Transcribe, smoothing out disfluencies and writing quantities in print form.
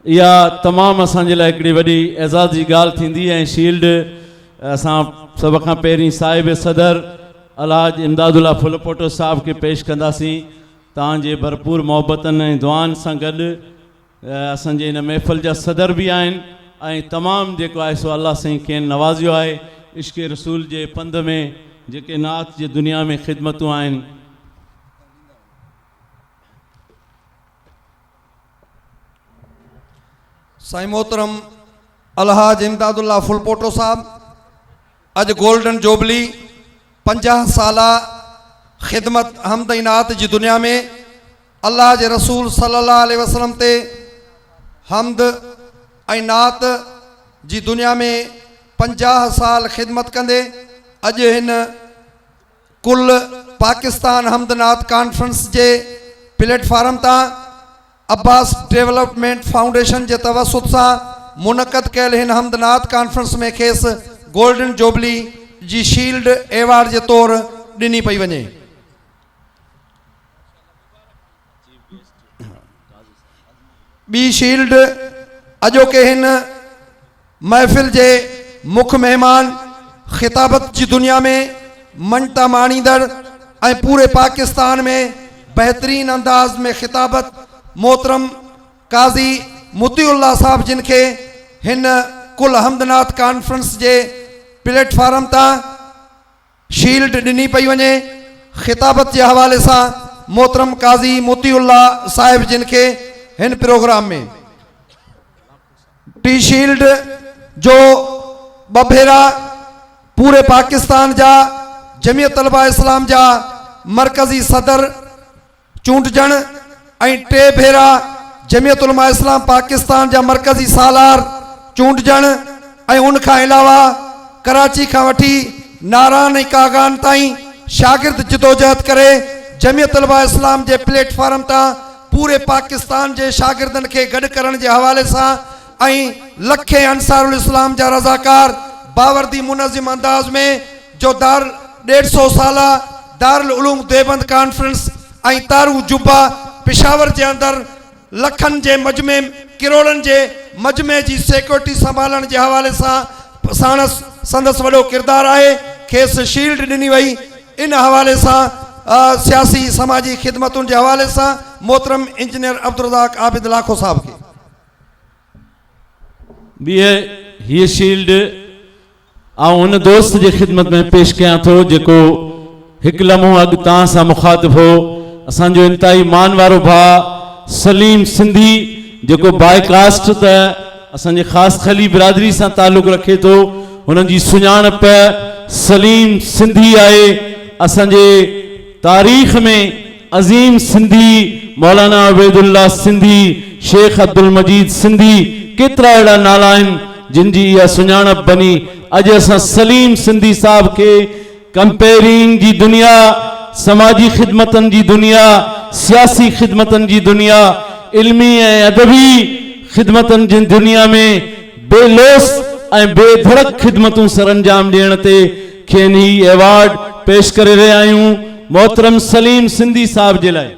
या तमाम असांजे लाइ हिकिड़ी वॾी एज़ाज़ जी ॻाल्हि थींदी ऐं शील्ड असां सभ खां पहिरीं साहिब सदर अलहाज इमदादुल्ला फुलपोटो साहब खे पेश कंदासीं। तव्हांजे भरपूर मोहबतनि ऐं दुआनि सां गॾु असांजे इन महफ़िल जा सदर बि आहिनि ऐं तमामु जेको आहे सो अलाह साईं खेनि नवाज़ियो आहे। इश्क़ रसूल जे पंध में जेके नात जे दुनिया में ख़िदमतूं आहिनि। साईं मोहतरम अलहाज इमदादुल्ला फुलपोटो साहब अज गोल्डन जोबली 50 साला खिदमत हमद नात जी दुनिया में अल्लाह के रसूल सल्लल्लाहु अलैहि वसल्लम ते हमद ऐं नात जी दुनिया में 50 साल खिदमत कंदे अज हिन कुल पाकिस्तान हमद नात कॉन्फ्रेंस के प्लेटफॉर्म ता अब्बास डेवलपमेंट फाउंडेशन के तवसुत से मुनक़द कयल हिन हमद नात कॉन्फ्रेंस में खेस गोल्डन जोबली जी शील्ड एवार्ड के तौर दिनी पई वने। बी शील्ड अजोके हिन महफिल के मुख्य मेहमान खिताबत की दुनिया में मनता माणीदड़ ऐं पूरे पाकिस्तान में बेहतरीन अंदाज में खिताबत मोहतरम काजी मुतीउल्लाह साहब जिनके हिन कुल हमदनात कॉन्फ्रेंस के प्लेटफॉर्म ता शील्ड दिनी पई वने। खिताबत के हवाले से मोहतरम काजी मुतीउल्लाह साहब जिनके हिन प्रोग्राम में टी शील्ड जो बभेरा पूरे पाकिस्तान जा जमीयत तलबा इस्लाम जा मरकजी सदर चूंटजण ऐं 3 भेरा जमीयत उलमा इस्लाम पाकिस्तान जा मरकजी सालार चूंटजण ऐं उन खां अलावा कराची खां वठी नारायण ऐं कागान ताईं शागिर्द जिदोजहद करे जमीयत तलबा इस्लाम के प्लेटफॉर्म ता पूरे पाकिस्तान के शागिर्दन के गड करण के हवाले से लखे अंसारुल इस्लाम जा रज़ाकार बावर्दी मुनज़िम अंदाज में जो 150 साला दारुल उलूम देवबंद कॉन्फ्रेंस ऐं तारू जुब्बा पेशावर के अंदर लखन के मजमे किरोड़न के मजमे की सिक्योरिटी संभालण के हवाले से साणस संदस वडो किरदार है। खेस शील्ड दिनी वही। इन हवाले से सियासी समाजी खिदमतुन के हवाले से मोहतरम इंजीनियर अब्दुल रज़ाक आबिद लाखो साहब के ये शील्ड उन दोस्त की खिदमत में पेश कया तो जो एक लम्हो अग तसा मुखातिब हो असो इंतहाई मान वारो भा सलीम सिंधी जो बायकास्ट असांजे खास खली बिरादरी से ताल्लुक रखे तो उनकी सुञाणप सलीम सिंधी आए। असांजे तारीख़ में अजीम सिंधी मौलाना अबैदुल्ला सिंधी शेख अब्दुल मजीद सिंधी केतरा अड़ा नाला जिनकी यह सुञाणप बनी। अज अस सलीम सिंधी साहब के कंपेयरिंग की दुनिया समाजी खिदमतन की दुनिया सियासी खिदमतन की दुनिया इल्मी और अदबी खिदमतन की दुनिया में बेलोस और बेधड़क खिदमतों सरंजाम देण ते खेनि एवार्ड पेश करे रहे आयूं। मोहतरम सलीम सिंधी साहब जे लाइ